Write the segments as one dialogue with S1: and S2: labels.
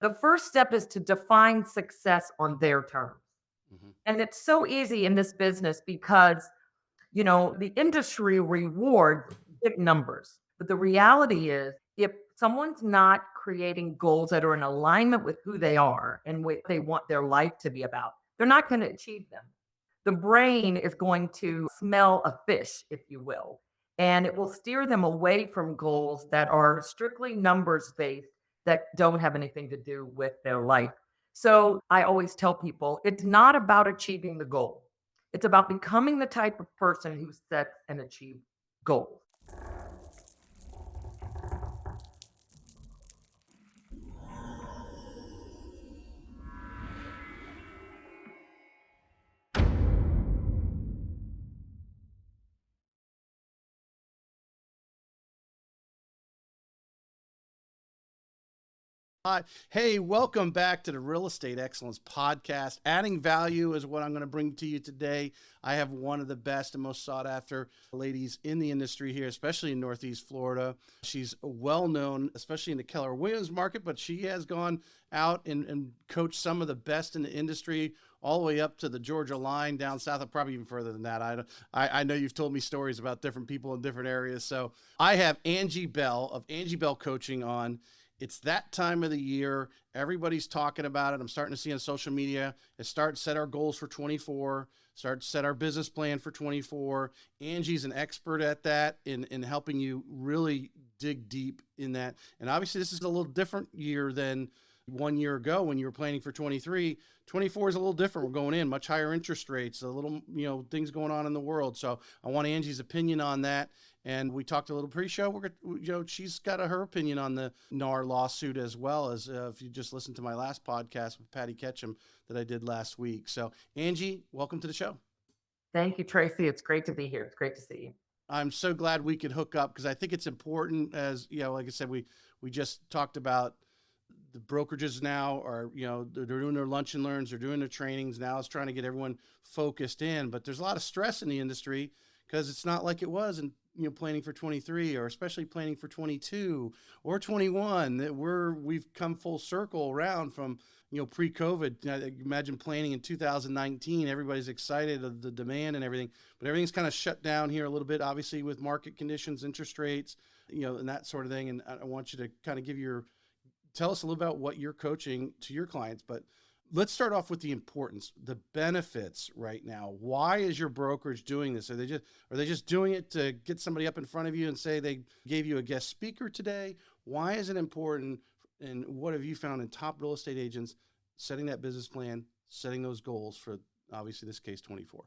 S1: The first step is to define success on their terms.
S2: Mhm.
S1: And it's so easy in this business because, the industry rewards big numbers. But the reality is, if someone's not creating goals that are in alignment with who they are and what they want their life to be about, they're not going to achieve them. The brain is going to smell a fish, if you will, and it will steer them away from goals that are strictly numbers based that don't have anything to do with their life. So I always tell people it's not about achieving the goal. It's about becoming the type of person who sets and achieves goals.
S2: Hi. Hey, welcome back to the Real Estate Excellence Podcast. Adding value is what I'm going to bring to you today. I have one of the best and most sought after ladies in the industry here, especially in Northeast Florida. She's well known, especially in the Keller Williams market, but she has gone out and coached some of the best in the industry all the way up to the Georgia line down south, and probably even further than that. I know you've told me stories about different people in different areas. So I have Angi Bell of Angi Bell Coaching on. It's that time of the year. Everybody's talking about it. I'm starting to see on social media. It starts set our goals for 24, start set our business plan for 24. Angie's an expert at that in helping you really dig deep in that. And obviously this is a little different year than 1 year ago when you were planning for 23. 24 is a little different. We're going in much higher interest rates, a little, things going on in the world. So I want Angie's opinion on that. And we talked a little pre-show. She's got her opinion on the NAR lawsuit as well as if you just listened to my last podcast with Patty Ketchum that I did last week. So Angie, welcome to the show.
S1: Thank you, Tracy. It's great to be here. It's great to see you.
S2: I'm so glad we could hook up because I think it's important. As like I said, we just talked about the brokerages now are, they're doing their lunch and learns, they're doing their trainings. Now it's trying to get everyone focused in, but there's a lot of stress in the industry because it's not like it was in, planning for 23 or especially planning for 22 or 21 that we've come full circle around from, pre-COVID. Imagine planning in 2019, everybody's excited of the demand and everything, but everything's kind of shut down here a little bit, obviously with market conditions, interest rates, and that sort of thing. And I want you to kind of tell us a little about what you're coaching to your clients, but let's start off with the importance, the benefits right now. Why is your brokerage doing this? Are they just doing it to get somebody up in front of you and say they gave you a guest speaker today? Why is it important? And what have you found in top real estate agents setting that business plan, setting those goals for obviously this case 24?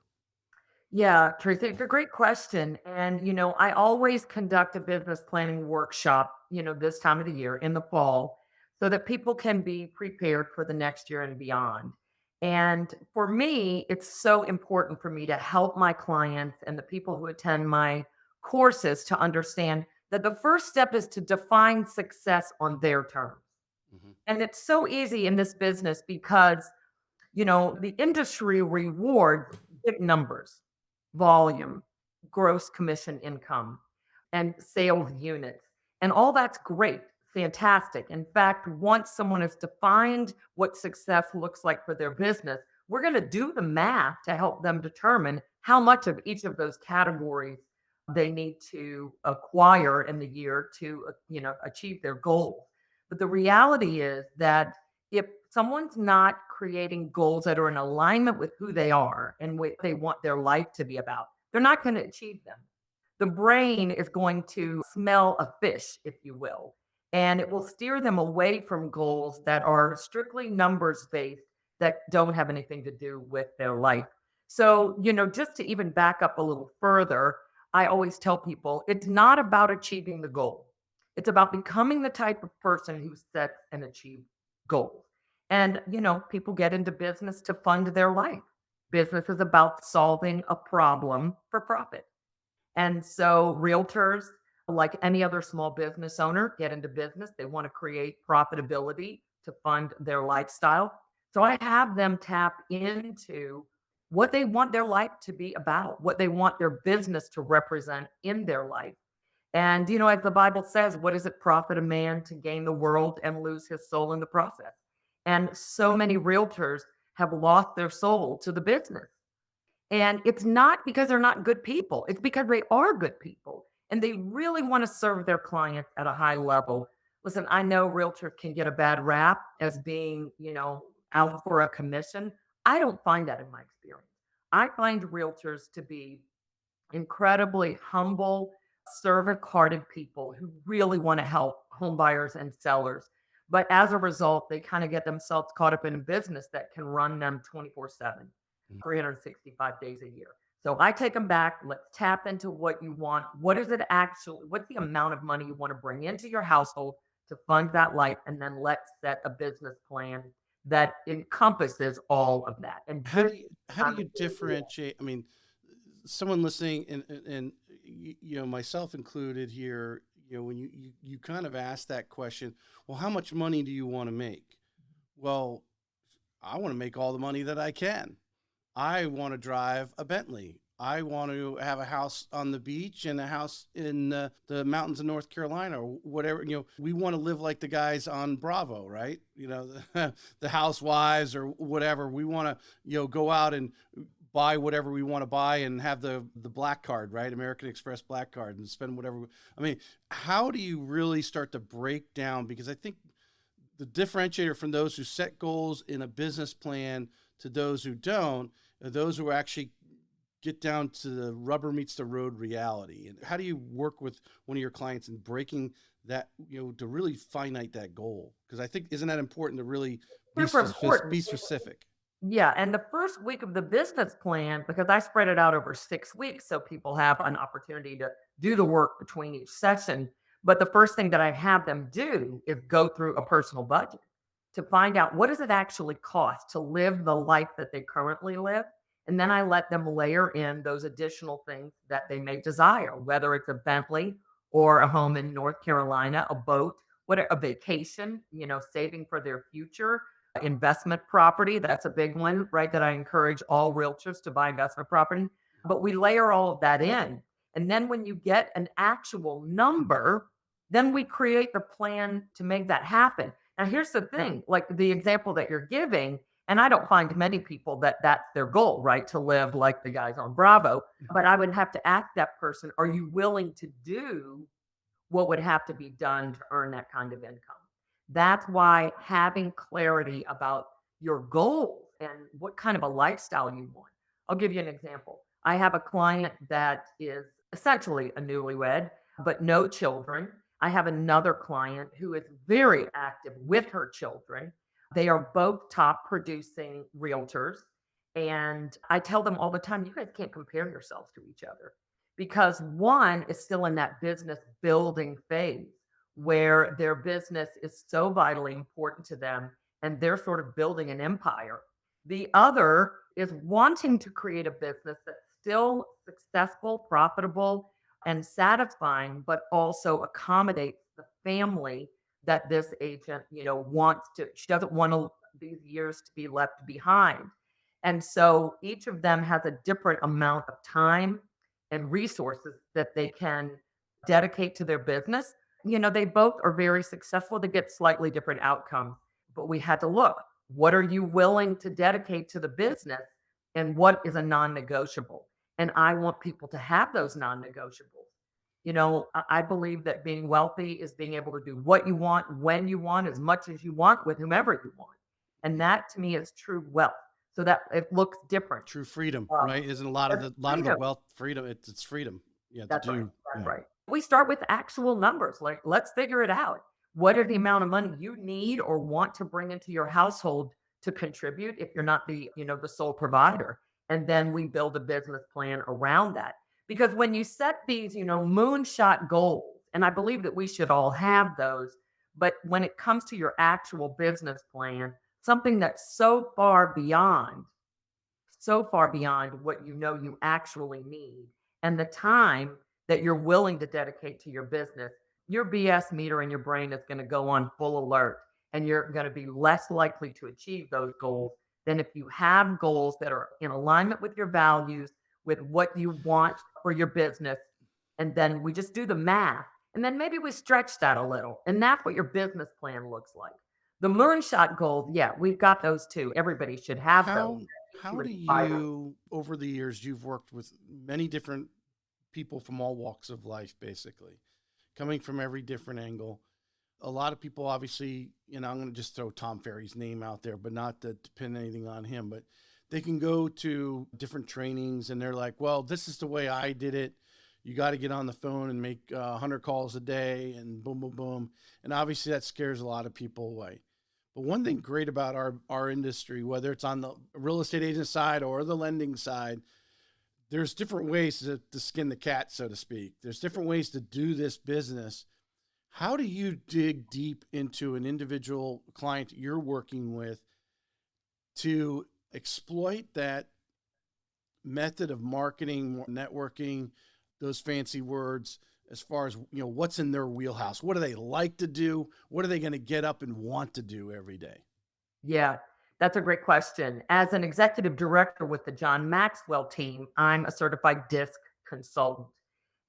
S1: Yeah, Tracy, it's a great question. And, I always conduct a business planning workshop, this time of the year in the fall so that people can be prepared for the next year and beyond. And for me, it's so important for me to help my clients and the people who attend my courses to understand that the first step is to define success on their terms.
S2: Mm-hmm.
S1: And it's so easy in this business because the industry rewards big numbers, volume, gross commission income, and sales units. And all that's great, fantastic. In fact, once someone has defined what success looks like for their business, we're going to do the math to help them determine how much of each of those categories they need to acquire in the year to achieve their goals. But the reality is that if someone's not creating goals that are in alignment with who they are and what they want their life to be about, they're not going to achieve them. The brain is going to smell a fish, if you will, and it will steer them away from goals that are strictly numbers based that don't have anything to do with their life. So, just to even back up a little further, I always tell people it's not about achieving the goal. It's about becoming the type of person who sets and achieves goals. And, people get into business to fund their life. Business is about solving a problem for profit. And so realtors, like any other small business owner, get into business. They want to create profitability to fund their lifestyle. So I have them tap into what they want their life to be about, what they want their business to represent in their life. And, as the Bible says, what does it profit a man to gain the world and lose his soul in the process? And so many realtors have lost their soul to the business. And it's not because they're not good people. It's because they are good people and they really want to serve their clients at a high level. Listen, I know realtors can get a bad rap as being, out for a commission. I don't find that in my experience. I find realtors to be incredibly humble, servant-hearted people who really want to help home buyers and sellers. But as a result, they kind of get themselves caught up in a business that can run them 24/7,
S2: Mm.
S1: 365 days a year. So I take them back. Let's tap into what you want. What is it actually? What's the amount of money you want to bring into your household to fund that life? And then let's set a business plan that encompasses all of that. And
S2: How
S1: this
S2: do you
S1: is
S2: how do
S1: kind of
S2: you differentiate? I mean, someone listening, and myself included here, when you kind of ask that question, well, how much money do you want to make? Well, I want to make all the money that I can. I want to drive a Bentley. I want to have a house on the beach and a house in the mountains of North Carolina or whatever. We want to live like the guys on Bravo, right? The housewives or whatever. We want to, go out and buy whatever we want to buy and have the black card, right? American Express black card, and spend whatever. I mean, how do you really start to break down? Because I think the differentiator from those who set goals in a business plan to those who don't, those who actually get down to the rubber meets the road reality. And how do you work with one of your clients in breaking that, to really finite that goal? Because I think, isn't that important to really
S1: super
S2: be
S1: important.
S2: specific?
S1: Yeah, and the first week of the business plan, because I spread it out over 6 weeks so people have an opportunity to do the work between each session. But the first thing that I have them do is go through a personal budget to find out what does it actually cost to live the life that they currently live. And then I let them layer in those additional things that they may desire, whether it's a Bentley or a home in North Carolina, a boat, what a vacation, saving for their future, investment property. That's a big one, right? That I encourage all realtors to buy investment property. But we layer all of that in. And then when you get an actual number, then we create the plan to make that happen. Now, here's the thing, like the example that you're giving, and I don't find many people that that's their goal, right? To live like the guys on Bravo. But I would have to ask that person, are you willing to do what would have to be done to earn that kind of income? That's why having clarity about your goals and what kind of a lifestyle you want. I'll give you an example. I have a client that is essentially a newlywed, but no children. I have another client who is very active with her children. They are both top producing realtors. And I tell them all the time, you guys can't compare yourselves to each other because one is still in that business building phase where their business is so vitally important to them and they're sort of building an empire. The other is wanting to create a business that's still successful, profitable, and satisfying, but also accommodates the family that this agent, wants to. She doesn't want these years to be left behind. And so each of them has a different amount of time and resources that they can dedicate to their business. They both are very successful. They get slightly different outcomes, but we had to look, what are you willing to dedicate to the business and what is a non-negotiable? And I want people to have those non-negotiables. I believe that being wealthy is being able to do what you want, when you want, as much as you want, with whomever you want. And that to me is true wealth. So that it looks different.
S2: True freedom,
S1: Uh,
S2: right? Isn't a lot of
S1: that's
S2: the
S1: freedom.
S2: wealth freedom? It's freedom. Yeah, to
S1: That's right.
S2: do.
S1: That's
S2: Yeah.
S1: right. We start with actual numbers. Like, let's figure it out. What are the amount of money you need or want to bring into your household to contribute if you're not the sole provider? And then we build a business plan around that. Because when you set these, moonshot goals, and I believe that we should all have those, but when it comes to your actual business plan, something that's so far beyond what you actually need and the time that you're willing to dedicate to your business, your BS meter in your brain is going to go on full alert and you're going to be less likely to achieve those goals than if you have goals that are in alignment with your values, with what you want for your business. And then we just do the math. And then maybe we stretch that a little. And that's what your business plan looks like. The moonshot goals, yeah, we've got those too. Everybody should have those.
S2: How
S1: To
S2: do
S1: inspire.
S2: you, over the years, you've worked with many different people from all walks of life, basically, coming from every different angle. A lot of people, obviously, I'm going to just throw Tom Ferry's name out there, but not to pin anything on him, but they can go to different trainings and they're like, well, this is the way I did it. You got to get on the phone and make 100 calls a day and boom, boom, boom. And obviously that scares a lot of people away. But one thing great about our industry, whether it's on the real estate agent side or the lending side, there's different ways to skin the cat, so to speak. There's different ways to do this business. How do you dig deep into an individual client you're working with to exploit that method of marketing, networking, those fancy words, as far as, what's in their wheelhouse? What do they like to do? What are they going to get up and want to do every day?
S1: Yeah, that's a great question. As an executive director with the John Maxwell team, I'm a certified DISC consultant.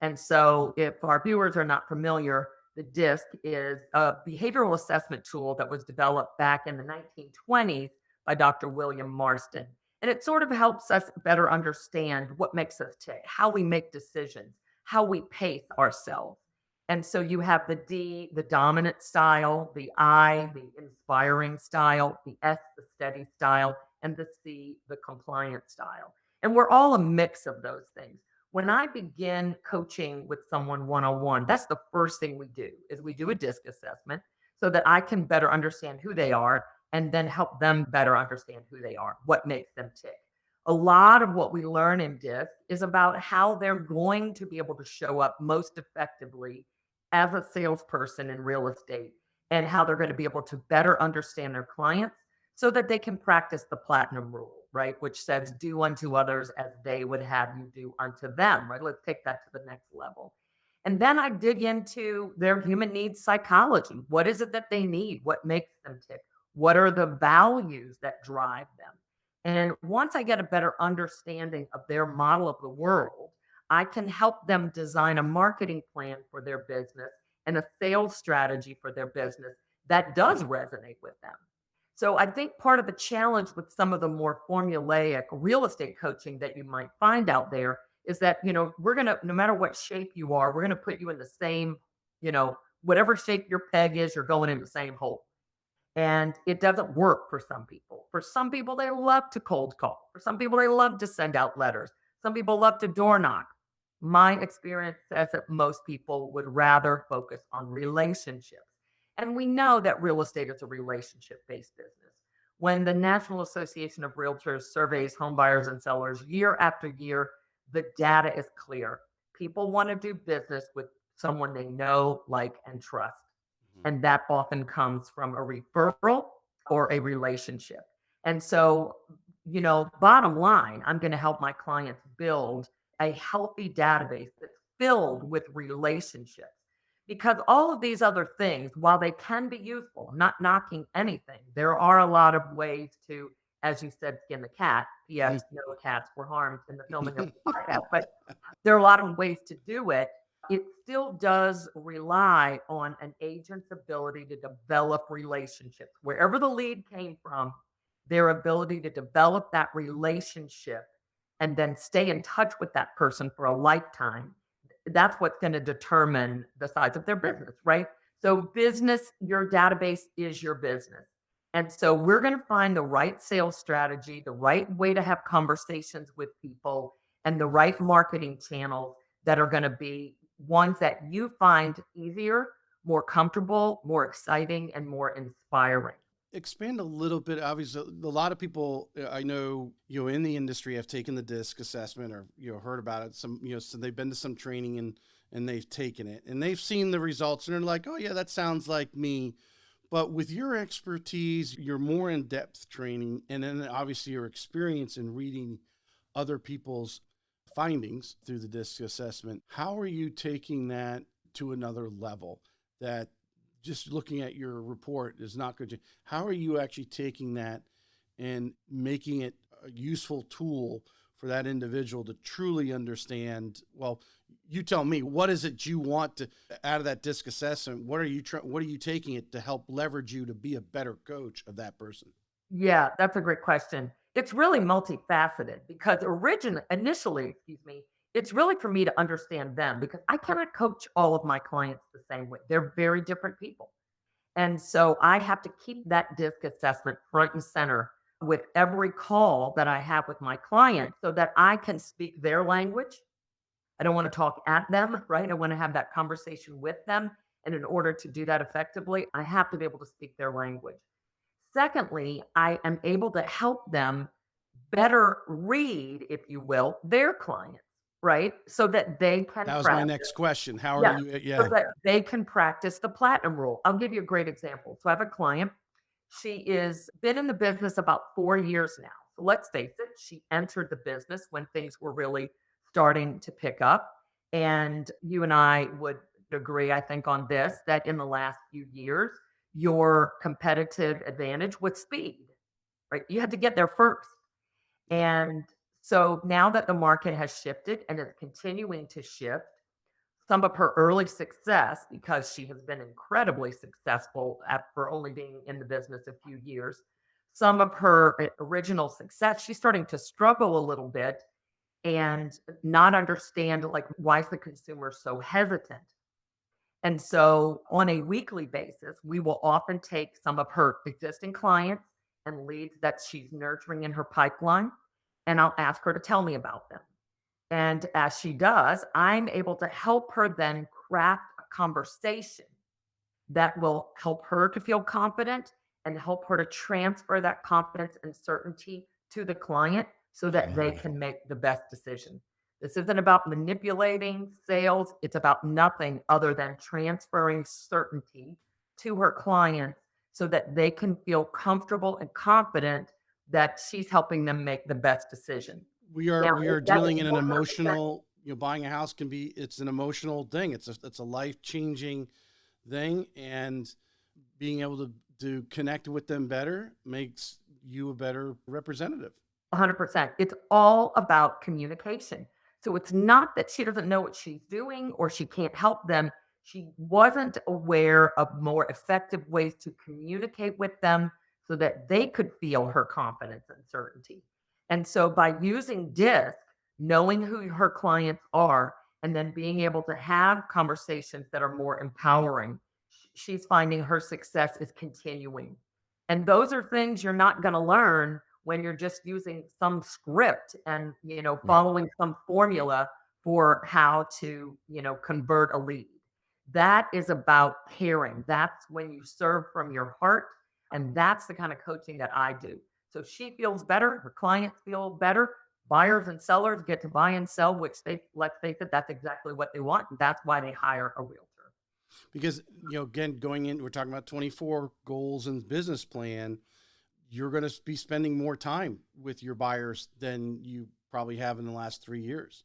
S1: And so, if our viewers are not familiar, the DISC is a behavioral assessment tool that was developed back in the 1920s by Dr. William Marston. And it sort of helps us better understand what makes us tick, how we make decisions, how we pace ourselves. And so you have the D, the dominant style, the I, the inspiring style, the S, the steady style, and the C, the compliant style. And we're all a mix of those things. When I begin coaching with someone one-on-one, that's the first thing we do is we do a DISC assessment so that I can better understand who they are and then help them better understand who they are, what makes them tick. A lot of what we learn in DISC is about how they're going to be able to show up most effectively as a salesperson in real estate and how they're going to be able to better understand their clients so that they can practice the platinum rule, right? Which says, do unto others as they would have you do unto them, right? Let's take that to the next level. And then I dig into their human needs psychology. What is it that they need? What makes them tick? What are the values that drive them? And once I get a better understanding of their model of the world, I can help them design a marketing plan for their business and a sales strategy for their business that does resonate with them. So I think part of the challenge with some of the more formulaic real estate coaching that you might find out there is that, we're going to, no matter what shape you are, we're going to put you in the same, whatever shape your peg is, you're going in the same hole. And it doesn't work for some people. For some people, they love to cold call. For some people, they love to send out letters. Some people love to door knock. My experience says that most people would rather focus on relationships. And we know that real estate is a relationship based business. When the National Association of Realtors surveys home buyers and sellers year after year, the data is clear. People want to do business with someone they know, like, and trust.
S2: Mhm.
S1: And that often comes from a referral or a relationship. And so, bottom line, I'm going to help my clients build a healthy database that's filled with relationships. Because all of these other things, while they can be useful, I'm not knocking anything, there are a lot of ways to, as you said, skin the cat. Yes, no cats were harmed in the filming of the podcast, but there are a lot of ways to do it. It still does rely on an agent's ability to develop relationships. Wherever the lead came from, their ability to develop that relationship and then stay in touch with that person for a lifetime. That's what's going to determine the size of their business, right? So, business, your database is your business. And so, we're going to find the right sales strategy, the right way to have conversations with people, and the right marketing channels that are going to be ones that you find easier, more comfortable, more exciting, and more inspiring.
S2: Expand a little bit. Obviously, a lot of people I know, in the industry have taken the DISC assessment or, heard about it. Some, so they've been to some training and they've taken it and they've seen the results and they're like, oh yeah, that sounds like me. But with your expertise, your more in-depth training, and then obviously your experience in reading other people's findings through the DISC assessment, how are you taking that to another level that just looking at your report is not good? How are you actually taking that and making it a useful tool for that individual to truly understand, well, You tell me, what is it you want to out of that disc assessment? What are you taking it to help leverage you to be a better coach of that person?
S1: Yeah, that's a great question. It's really multifaceted because initially, excuse me, it's really for me to understand them because I cannot coach all of my clients the same way. They're very different people. And so I have to keep that disc assessment front and center with every call that I have with my client so that I can speak their language. I don't want to talk at them, right? I want to have that conversation with them. And in order to do that effectively, I have to be able to speak their language. Secondly, I am able to help them better read, if you will, their clients, right? So that they can
S2: That was my
S1: practice.
S2: next question. How are
S1: Yeah.
S2: you?
S1: So
S2: Yeah.
S1: that they can practice the platinum rule. I'll give you a great example. So I have a client. She is been in the business about 4 years now. So let's face it, she entered the business when things were really starting to pick up. And you and I would agree, I think, on this that in the last few years, your competitive advantage was speed, right? You had to get there first. And so now that the market has shifted and is continuing to shift, some of her early success, because she has been incredibly successful for only being in the business a few years, some of her original success, she's starting to struggle a little bit and not understand like why is the consumer so hesitant. And so on a weekly basis, we will often take some of her existing clients and leads that she's nurturing in her pipeline, and I'll ask her to tell me about them. And as she does, I'm able to help her then craft a conversation that will help her to feel confident and help her to transfer that confidence and certainty to the client so that they can make the best decision. This isn't about manipulating sales, it's about nothing other than transferring certainty to her clients so that they can feel comfortable and confident that she's helping them make the best decision. Now,
S2: We
S1: if
S2: are
S1: that is
S2: dealing in an
S1: 100%.
S2: emotional, buying a house can be, it's an emotional thing. It's a life-changing thing, and being able to connect with them better makes you a better representative.
S1: 100%. It's all about communication. So it's not that she doesn't know what she's doing or she can't help them. She wasn't aware of more effective ways to communicate with them so that they could feel her confidence and certainty. And so by using DISC, knowing who her clients are, and then being able to have conversations that are more empowering, she's finding her success is continuing. And those are things you're not going to learn when you're just using some script and
S2: Right.
S1: following some formula for how to convert a lead. That is about caring. That's when you serve from your heart, and that's the kind of coaching that I do. So she feels better, her clients feel better, buyers and sellers get to buy and sell, which they, let's face it, that's exactly what they want, and that's why they hire a realtor.
S2: Because, again, going in, we're talking about 24 goals and business plan. You're going to be spending more time with your buyers than you probably have in the last 3 years.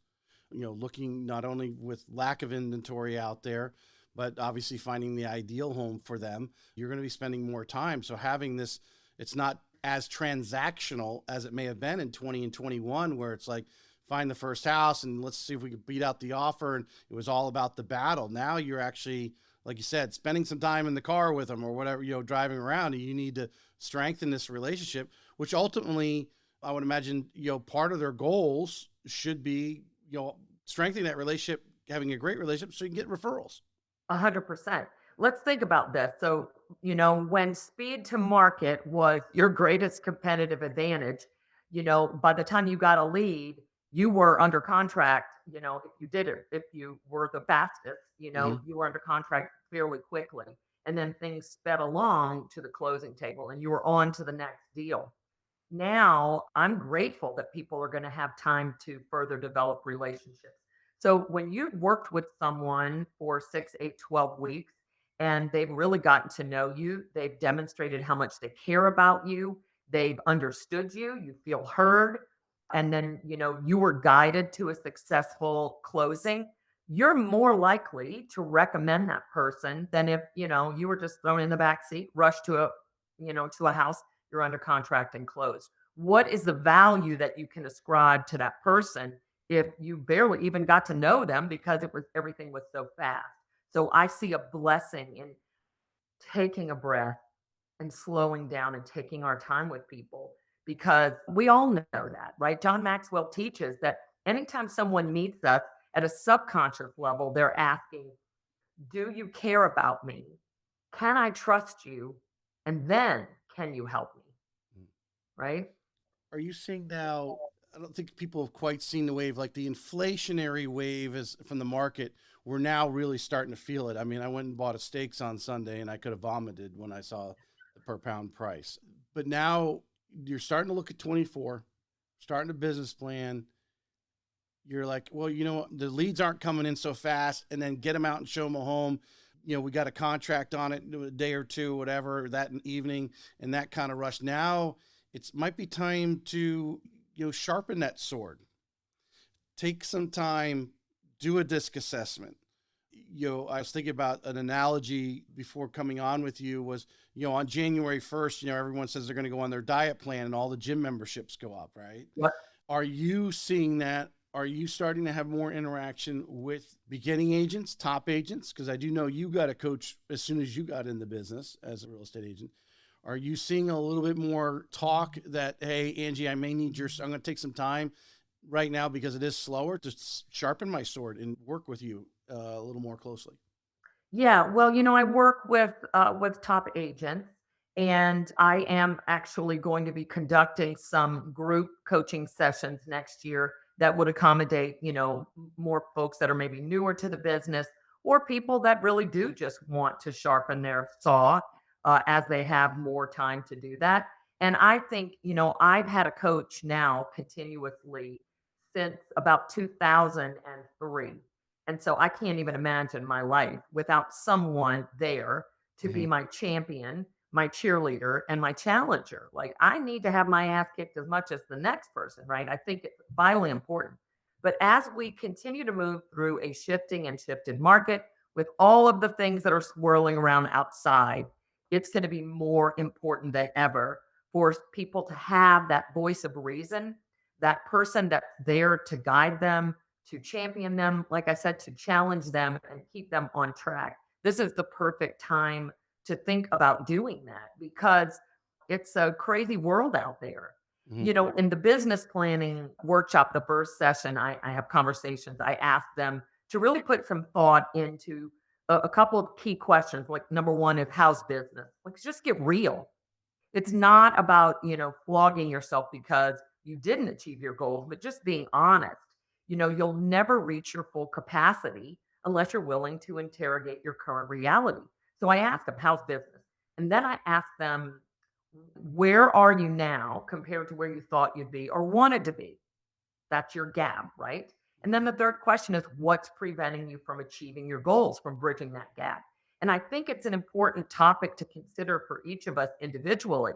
S2: Looking not only with lack of inventory out there, but obviously finding the ideal home for them. You're going to be spending more time. So having this, it's not as transactional as it may have been in 20 and 21, where it's like, find the first house and let's see if we can beat out the offer. And it was all about the battle. Now you're actually, like you said, spending some time in the car with them or whatever, driving around, and you need to strengthen this relationship, which ultimately I would imagine, part of their goals should be, strengthening that relationship, having a great relationship so you can get referrals.
S1: 100%. Let's think about this. So, when speed to market was your greatest competitive advantage, by the time you got a lead, you were under contract. If you did it, if you were the fastest,
S2: Hmm.
S1: you were under contract fairly quickly. And then things sped along to the closing table and you were on to the next deal. Now, I'm grateful that people are going to have time to further develop relationships. So, when you've worked with someone for 6, 8, 12 weeks and they've really gotten to know you, they've demonstrated how much they care about you, they've understood you, you feel heard, and then, you were guided to a successful closing, you're more likely to recommend that person than if, you were just thrown in the back seat, rushed to a house you're under contract and closed. What is the value that you can ascribe to that person if you barely even got to know them because everything was so fast. So I see a blessing in taking a breath and slowing down and taking our time with people because we all know that, right? John Maxwell teaches that anytime someone meets us at a subconscious level, they're asking, do you care about me? Can I trust you? And then can you help me? Right?
S2: Are you seeing now? I don't think people have quite seen the wave, like the inflationary wave is from the market. We're now really starting to feel it. I mean, I went and bought a steaks on Sunday and I could have vomited when I saw the per pound price. But now you're starting to look at 24, starting a business plan. You're like, well, the leads aren't coming in so fast, and then get them out and show them a home. We got a contract on it, a day or two, whatever, that evening, and that kind of rush. Now it might be time to, sharpen that sword. Take some time, do a disc assessment. I was thinking about an analogy before coming on with you was, on January 1st, everyone says they're going to go on their diet plan and all the gym memberships go up, right?
S1: What?
S2: Are you seeing that? Are you starting to have more interaction with beginning agents, top agents? Because I do know you got a coach as soon as you got in the business as a real estate agent. Are you seeing a little bit more talk that, hey, Angie, I may need I'm going to take some time right now because it is slower to sharpen my sword and work with you a little more closely?
S1: Yeah, well, I work with top agents, and I am actually going to be conducting some group coaching sessions next year that would accommodate, more folks that are maybe newer to the business or people that really do just want to sharpen their saw as they have more time to do that. And I think, I've had a coach now continuously since about 2003. And so I can't even imagine my life without someone there to be
S2: Mm-hmm.
S1: my champion, my cheerleader, and my challenger. Like I need to have my ass kicked as much as the next person, right? I think it's vitally important. But as we continue to move through a shifting and shifted market with all of the things that are swirling around outside, it's going to be more important than ever for people to have that voice of reason, that person that's there to guide them, to champion them, like I said, to challenge them and keep them on track. This is the perfect time to think about doing that because it's a crazy world out there.
S2: Mm-hmm.
S1: In the business planning workshop, the first session, I have conversations. I ask them to really put some thought into a couple of key questions. Like, number one is how's business? Like, just get real. It's not about, flogging yourself because you didn't achieve your goals, but just being honest. You'll never reach your full capacity unless you're willing to interrogate your current reality. So I ask them, how's business? And then I ask them, where are you now compared to where you thought you'd be or wanted to be? That's your gap, right? And then the third question is what's preventing you from achieving your goals, from bridging that gap? And I think it's an important topic to consider for each of us individually.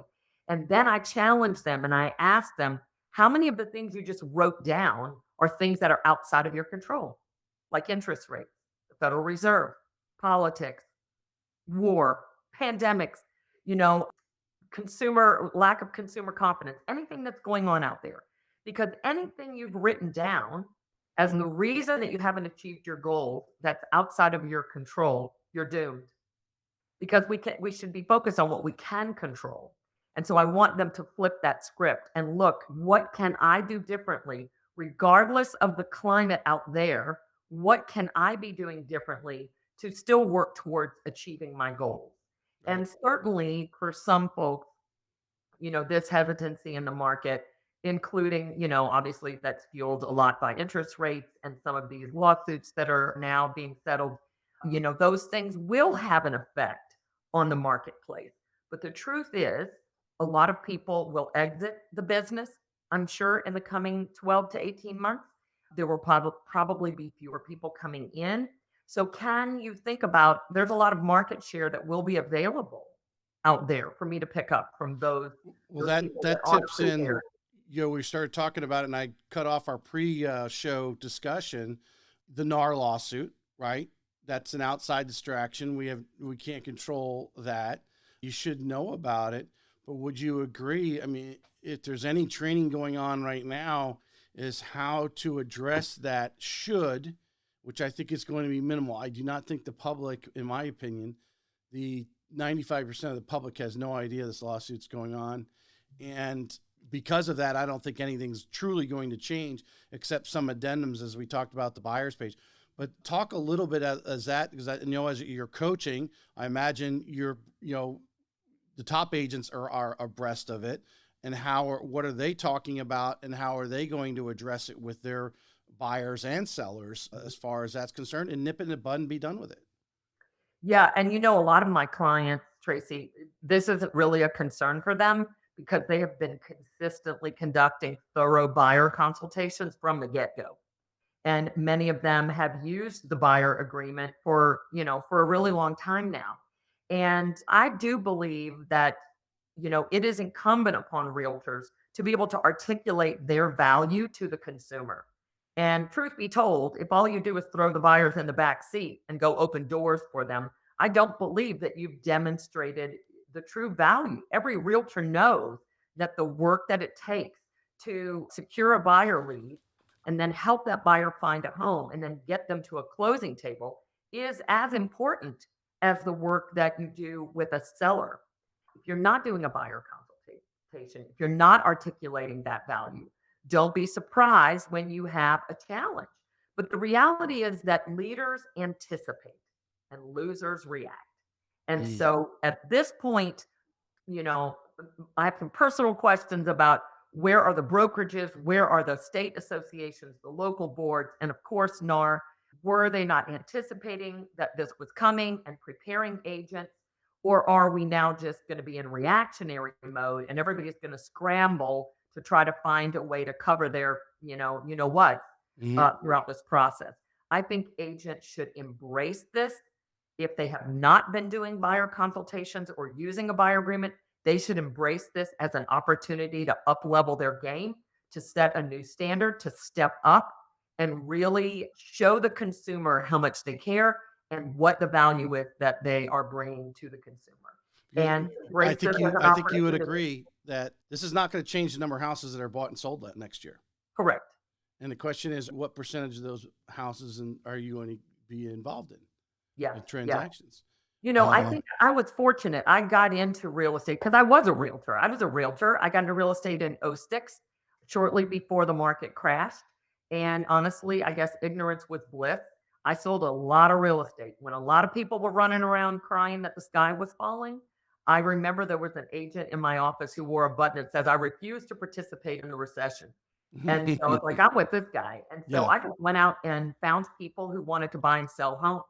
S1: And then I challenge them and I ask them, how many of the things you just wrote down are things that are outside of your control, like interest rates, the Federal Reserve, politics, war, pandemics, you know, consumer lack of consumer confidence, anything that's going on out there. Because anything you've written down as the reason that you haven't achieved your goal that's outside of your control, you're doomed. Because we should be focused on what we can control. And so I want them to flip that script and look, what can I do differently regardless of the climate out there? What can I be doing differently to still work towards achieving my goals?
S2: Right.
S1: And certainly for some folks, this hesitancy in the market, including, obviously that's fueled a lot by interest rates and some of these lawsuits that are now being settled, those things will have an effect on the marketplace. But the truth is, a lot of people will exit the business, I'm sure, in the coming 12 to 18 months. There will probably be fewer people coming in. So, can you think about there's a lot of market share that will be available out there for me to pick up from
S2: Well,
S1: those
S2: that
S1: people that
S2: that
S1: aren't
S2: tips in.
S1: prepared.
S2: We started talking about it, and I cut off our pre-show discussion. The NAR lawsuit, right? That's an outside distraction. We can't control that. You should know about it, but would you agree? I mean, if there's any training going on right now, is how to address that should, which I think is going to be minimal. I do not think the public, in my opinion, the 95% of the public has no idea this lawsuit's going on. And because of that, I don't think anything's truly going to change except some addendums, as we talked about the buyer's page. But talk a little bit as that, because I, as you're coaching, I imagine the top agents are abreast of it, and what are they talking about, and how are they going to address it with their buyers and sellers as far as that's concerned, and nip it in the bud and be done with it.
S1: Yeah, and a lot of my clients, Tracy, this isn't really a concern for them because they have been consistently conducting thorough buyer consultations from the get-go. And many of them have used the buyer agreement for a really long time now. And I do believe that, it is incumbent upon realtors to be able to articulate their value to the consumer. And truth be told, if all you do is throw the buyers in the back seat and go open doors for them, I don't believe that you've demonstrated the true value. Every realtor knows that the work that it takes to secure a buyer lead and then help that buyer find a home and then get them to a closing table is as important as the work that you do with a seller. If you're not doing a buyer consultation, if you're not articulating that value, don't be surprised when you have a challenge. But the reality is that leaders anticipate and losers react. And
S2: Mm.
S1: so at this point, you know, I have some personal questions about where are the brokerages, where are the state associations, the local boards, and of course, NAR. Were they not anticipating that this was coming and preparing agents? Or are we now just going to be in reactionary mode and everybody's going to scramble to try to find a way to cover their, what,
S2: Mhm.
S1: throughout this process? I think agents should embrace this. If they have not been doing buyer consultations or using a buyer agreement, they should embrace this as an opportunity to up level their game, to set a new standard, to step up and really show the consumer how much they care and what the value is that they are bringing to the consumer.
S2: Because
S1: And embrace this as an
S2: I think you would
S1: opportunity.
S2: agree that this is not going to change the number of houses that are bought and sold next year.
S1: Correct.
S2: And the question is, what percentage of those houses are you going to be involved in
S1: Yeah.
S2: the
S1: Yeah.
S2: transactions?
S1: I think I was fortunate. I got into real estate because I was a realtor. I got into real estate in '06, shortly before the market crashed. And honestly, I guess ignorance was bliss. I sold a lot of real estate. When a lot of people were running around crying that the sky was falling, I remember there was an agent in my office who wore a button that says, "I refuse to participate in the recession." And so it's like, I'm with this guy. And so
S2: Yeah.
S1: I just went out and found people who wanted to buy and sell homes.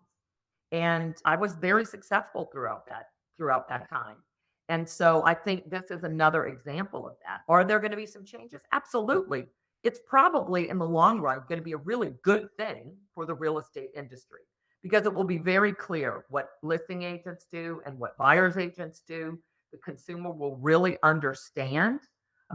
S1: And I was very successful throughout that time. And so I think this is another example of that. Are there going to be some changes? Absolutely. It's probably in the long run going to be a really good thing for the real estate industry because it will be very clear what listing agents do and what buyers agents do. The consumer will really understand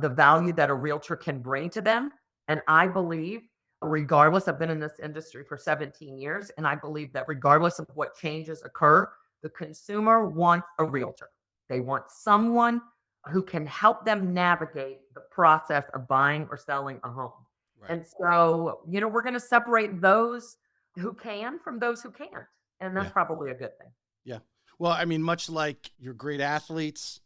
S1: the value that a realtor can bring to them. And I believe regardless, I've been in this industry for 17 years, and I believe that regardless of what changes occur, the consumer wants a realtor. They want someone who can help them navigate the process of buying or selling a home.
S2: Right.
S1: And so, we're going to separate those who can from those who can't. And that's
S2: Yeah.
S1: probably a good thing.
S2: Yeah. Well, I mean, much like your great athletes,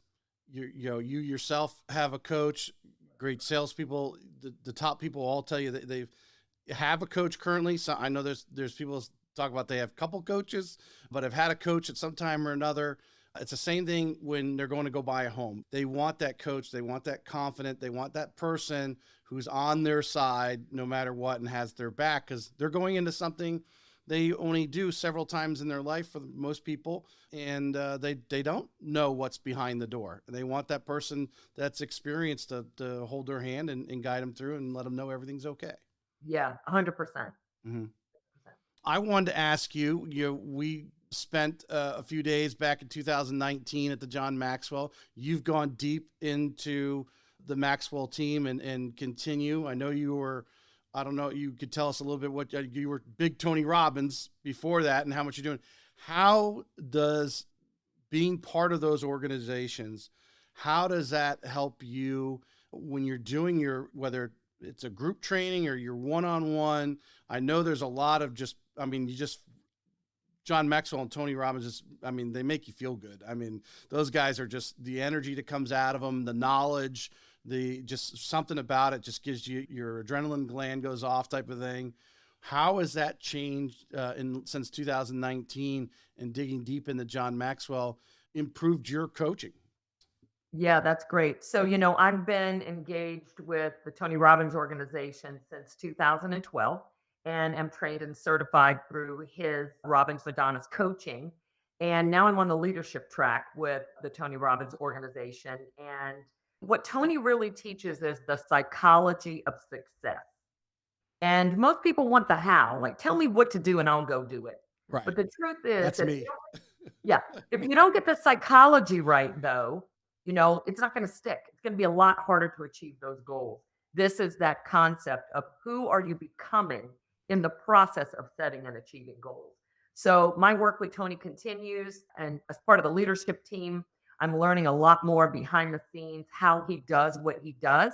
S2: you yourself have a coach, great salespeople, the top people all tell you that they have a coach currently. So I know there's people talk about they have a couple coaches, but have had a coach at some time or another. It's the same thing when they're going to go buy a home. They want that coach. They want that confident. They want that person who's on their side no matter what and has their back because they're going into something they only do several times in their life for most people. And they don't know what's behind the door. And they want that person that's experienced to hold their hand and guide them through and let them know everything's okay.
S1: Yeah, 100%.
S2: Mm-hmm. I wanted to ask you, we spent a few days back in 2019 at the John Maxwell. You've gone deep into the Maxwell team and continue. I know you were, I don't know, you could tell us a little bit what you were big Tony Robbins before that and how much you're doing. How does being part of those organizations, how does that help you when you're doing whether it's a group training or you're one-on-one? I know there's a lot of just, I mean, you just, John Maxwell and Tony Robbins, just, I mean, they make you feel good. I mean, those guys are just the energy that comes out of them, the knowledge, the just something about it just gives you your adrenaline gland goes off type of thing. How has that changed since 2019 and digging deep into John Maxwell improved your coaching?
S1: Yeah, that's great. So, I've been engaged with the Tony Robbins organization since 2012 and am trained and certified through his Robbins Madonna's coaching. And now I'm on the leadership track with the Tony Robbins organization. And what Tony really teaches is the psychology of success. And most people want the how, like, tell me what to do and I'll go do it. But
S2: Right.
S1: the truth is
S2: That's
S1: that
S2: me.
S1: yeah. If you don't get the psychology right, though, it's not going to stick. It's going to be a lot harder to achieve those goals. This is that concept of who are you becoming in the process of setting and achieving goals. So my work with Tony continues. And as part of the leadership team, I'm learning a lot more behind the scenes, how he does what he does.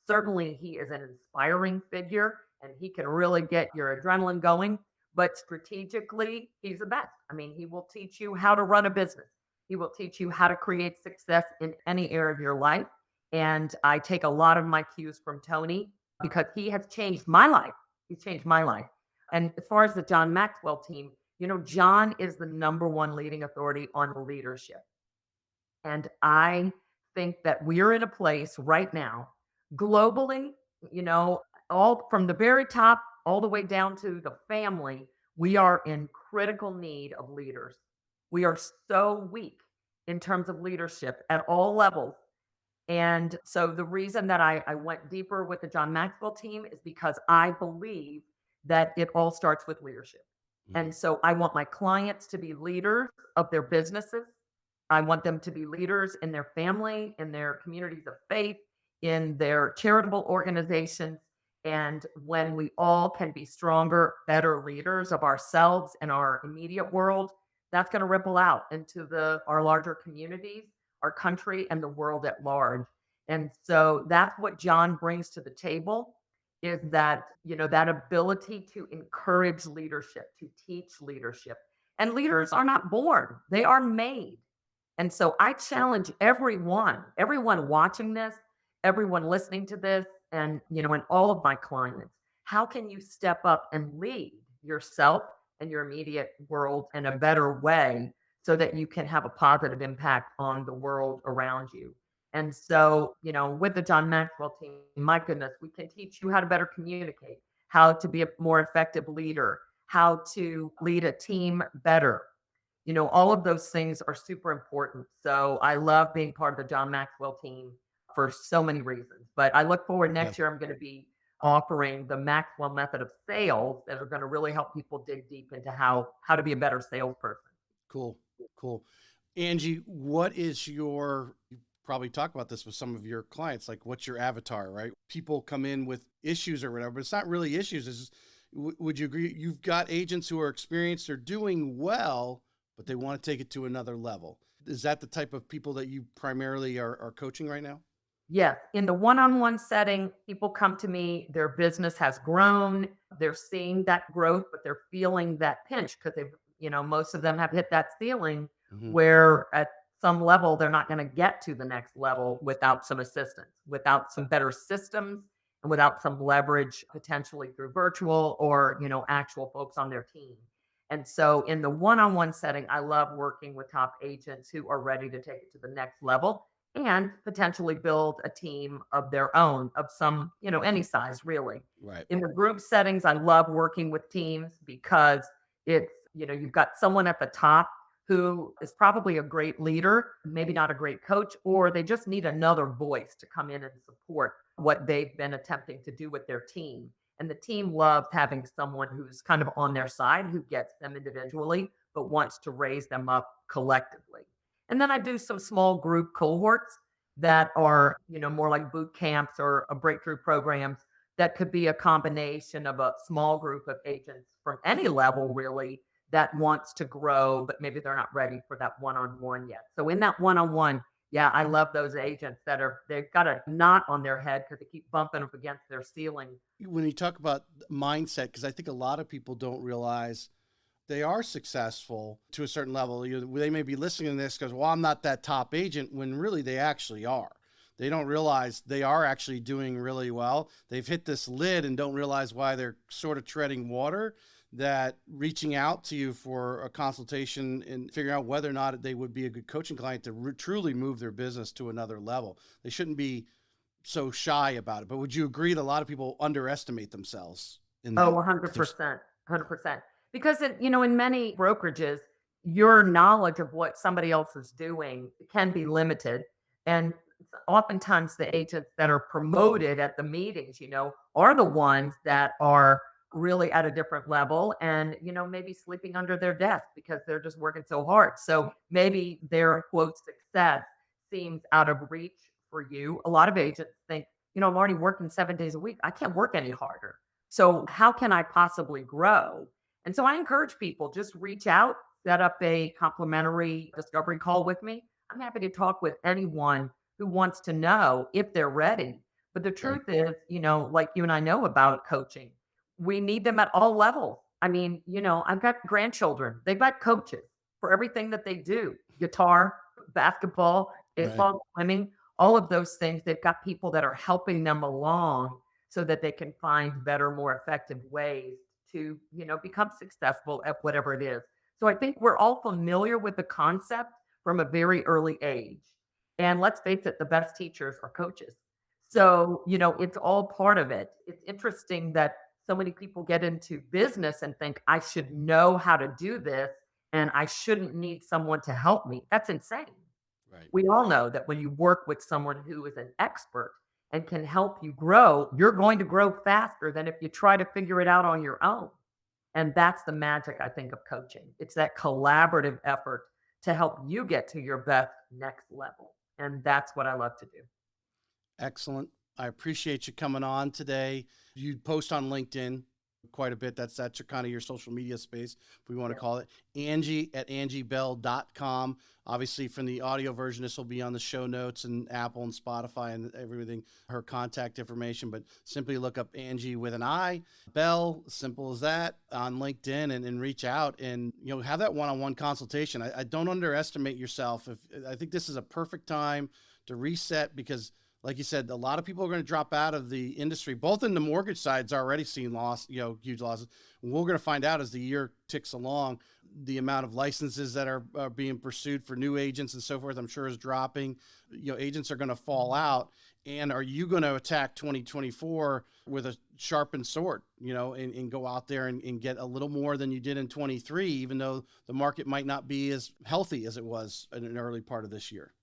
S1: Certainly, he is an inspiring figure and he can really get your adrenaline going, but strategically, he's the best. I mean, he will teach you how to run a business. He will teach you how to create success in any area of your life. And I take a lot of my cues from Tony because he has changed my life. He's changed my life. And as far as the John Maxwell team, John is the number one leading authority on leadership. And I think that we're in a place right now, globally, you know, all from the very top all the way down to the family, we are in critical need of leaders. We are so weak in terms of leadership at all levels. And so the reason that I went deeper with the John Maxwell team is because I believe that it all starts with leadership.
S2: Mhm.
S1: And so I want my clients to be leaders of their businesses. I want them to be leaders in their family, in their communities of faith, in their charitable organizations. And when we all can be stronger, better leaders of ourselves and our immediate world, that's going to ripple out into our larger communities, our country, and the world at large. And so that's what John brings to the table is that, that ability to encourage leadership, to teach leadership. And leaders are not born, they are made. And so I challenge everyone watching this, everyone listening to this, and all of my clients, how can you step up and lead yourself and your immediate world in a better way so that you can have a positive impact on the world around you? And so, with the John Maxwell team, my goodness, we can teach you how to better communicate, how to be a more effective leader, how to lead a team better. All of those things are super important. So I love being part of the John Maxwell team for so many reasons. But I look forward
S2: Yeah.
S1: next year, I'm going to be offering the Maxwell method of sales that are going to really help people dig deep into how to be a better salesperson.
S2: Cool. Cool. Angie, what is you probably talk about this with some of your clients, like what's your avatar, right? People come in with issues or whatever, but it's not really issues. Would you agree? You've got agents who are experienced, they're doing well, but they want to take it to another level. Is that the type of people that you primarily are coaching right now?
S1: Yes, in the one-on-one setting, people come to me, their business has grown, they're seeing that growth, but they're feeling that pinch because most of them have hit that ceiling
S2: Hmm.
S1: where at some level they're not going to get to the next level without some assistance, without some better systems, and without some leverage potentially through virtual or, actual folks on their team. And so in the one-on-one setting, I love working with top agents who are ready to take it to the next level and potentially build a team of their own of some, any size really.
S2: Right.
S1: In the group settings, I love working with teams because you've got someone at the top who is probably a great leader, maybe not a great coach, or they just need another voice to come in and support what they've been attempting to do with their team. And the team loves having someone who's kind of on their side, who gets them individually, but wants to raise them up collectively. And then I do some small group cohorts that are, more like boot camps or a breakthrough programs that could be a combination of a small group of agents from any level really that wants to grow, but maybe they're not ready for that one-on-one yet. So in that one-on-one, Yeah, I love those agents that they've got a knot on their head because they keep bumping up against their ceiling.
S2: When you talk about mindset, because I think a lot of people don't realize they are successful to a certain level. They may be listening to this because, well, I'm not that top agent, when really they actually are. They don't realize they are actually doing really well. They've hit this lid and don't realize why they're sort of treading water, that reaching out to you for a consultation and figuring out whether or not they would be a good coaching client to truly move their business to another level. They shouldn't be so shy about it. But would you agree that a lot of people underestimate themselves in
S1: Oh,
S2: that?
S1: 100%, 100%. Because in many brokerages, your knowledge of what somebody else is doing can be limited. And oftentimes the agents that are promoted at the meetings, are the ones that are really at a different level and, maybe sleeping under their desk because they're just working so hard. So maybe their quote success seems out of reach for you. A lot of agents think, I'm already working 7 days a week. I can't work any harder. So how can I possibly grow? And so I encourage people, just reach out, set up a complimentary discovery call with me. I'm happy to talk with anyone who wants to know if they're ready. But the
S2: Okay.
S1: truth is, like you and I know about coaching, we need them at all levels. I mean, I've got grandchildren, they've got coaches for everything that they do: guitar, basketball,
S2: Right.
S1: baseball, swimming, all of those things. They've got people that are helping them along so that they can find better, more effective ways to, become successful at whatever it is. So I think we're all familiar with the concept from a very early age. And let's face it, the best teachers are coaches.
S2: Right.
S1: So, it's all part of it. It's interesting that so many people get into business and think I should know how to do this and I shouldn't need someone to help me. That's insane.
S2: Right.
S1: We all know that when you work with someone who is an expert and can help you grow, you're going to grow faster than if you try to figure it out on your own. And that's the magic, I think, of coaching. It's that collaborative effort to help you get to your best next level. And that's what I love to do.
S2: Excellent. I appreciate you coming on today. You post on LinkedIn quite a bit. That's your kind of your social media space, if we want to
S1: Yeah.
S2: call it. Angie at angiebell.com. Obviously, from the audio version, this will be on the show notes and Apple and Spotify and everything, her contact information. But simply look up Angie with an I, Bell, simple as that, on LinkedIn, and reach out and have that one-on-one consultation. I don't underestimate yourself. I think this is a perfect time to reset, because like you said, a lot of people are going to drop out of the industry, both in the mortgage side's already seen loss, huge losses. And we're going to find out as the year ticks along, the amount of licenses that are being pursued for new agents and so forth, I'm sure is dropping. Agents are going to fall out. And are you going to attack 2024 with a sharpened sword, and go out there and get a little more than you did in 23, even though the market might not be as healthy as it was in an early part of this year,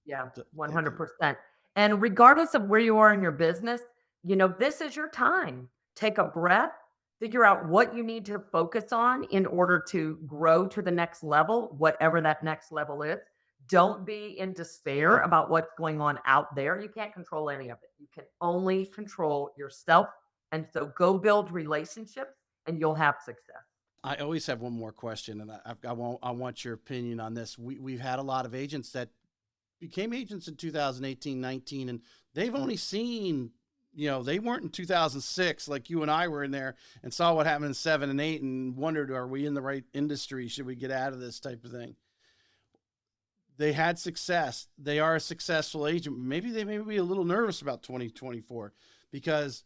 S1: Yeah,
S2: the-
S1: 100%. And regardless of where you are in your business, this is your time. Take a breath, figure out what you need to focus on in order to grow to the next level, whatever that next level is. Don't be in despair about what's going on out there. You can't control any of it. You can only control yourself. And so go build relationships and you'll have success.
S2: I always have one more question, and I want your opinion on this. We've had a lot of agents that became agents in 2018, 19, and they've only seen, they weren't in 2006 like you and I were in there and saw what happened in 7 and 8 and wondered, are we in the right industry? Should we get out of this type of thing? They had success. They are a successful agent. Maybe they may be a little nervous about 2024 because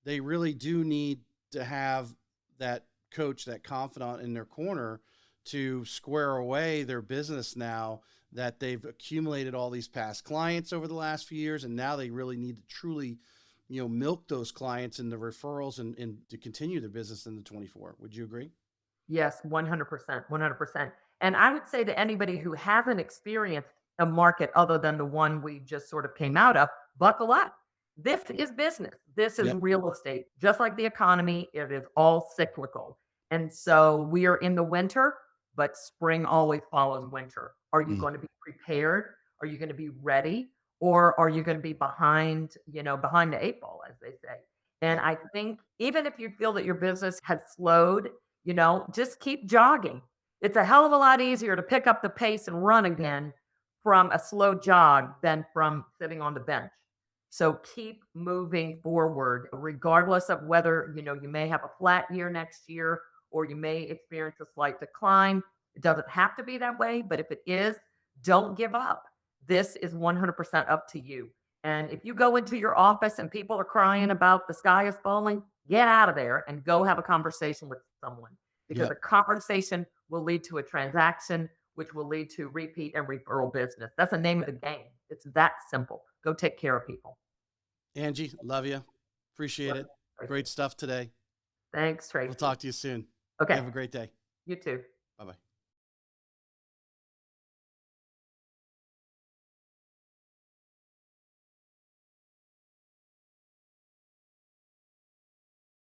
S2: they really do need to have that coach, that confidant in their corner to square away their business now that they've accumulated all these past clients over the last few years. And now they really need to truly, milk those clients and the referrals and to continue their business in the 24. Would you agree?
S1: Yes, 100%, 100%. And I would say to anybody who hasn't experienced a market other than the one we just sort of came out of, buckle up. This is business. This is
S2: Yep.
S1: real estate. Just like the economy, it is all cyclical. And so we are in the winter, but spring always follows winter. Are you
S2: Mm.
S1: going to be prepared? Are you going to be ready? Or are you going to be behind, behind the eight ball, as they say? And
S2: Yep.
S1: I think even if you feel that your business has slowed, just keep jogging. It's a hell of a lot easier to pick up the pace and run again from a slow jog than from sitting on the bench. So keep moving forward, regardless of whether, you may have a flat year next year or you may experience a slight decline. It doesn't have to be that way, but if it is, don't give up. This is 100% up to you. And if you go into your office and people are crying about the sky is falling, get out of there and go have a conversation with someone, because a
S2: Yep.
S1: conversation will lead to a transaction, which will lead to repeat and referral business. That's the name of the game. It's that simple. Go take care of people.
S2: Angie, love you. Appreciate it.
S1: Tracy.
S2: Great stuff today.
S1: Thanks,
S2: We'll
S1: Tracy.
S2: talk to you soon. You
S1: Okay,
S2: have a great day.
S1: you too.
S2: Bye bye.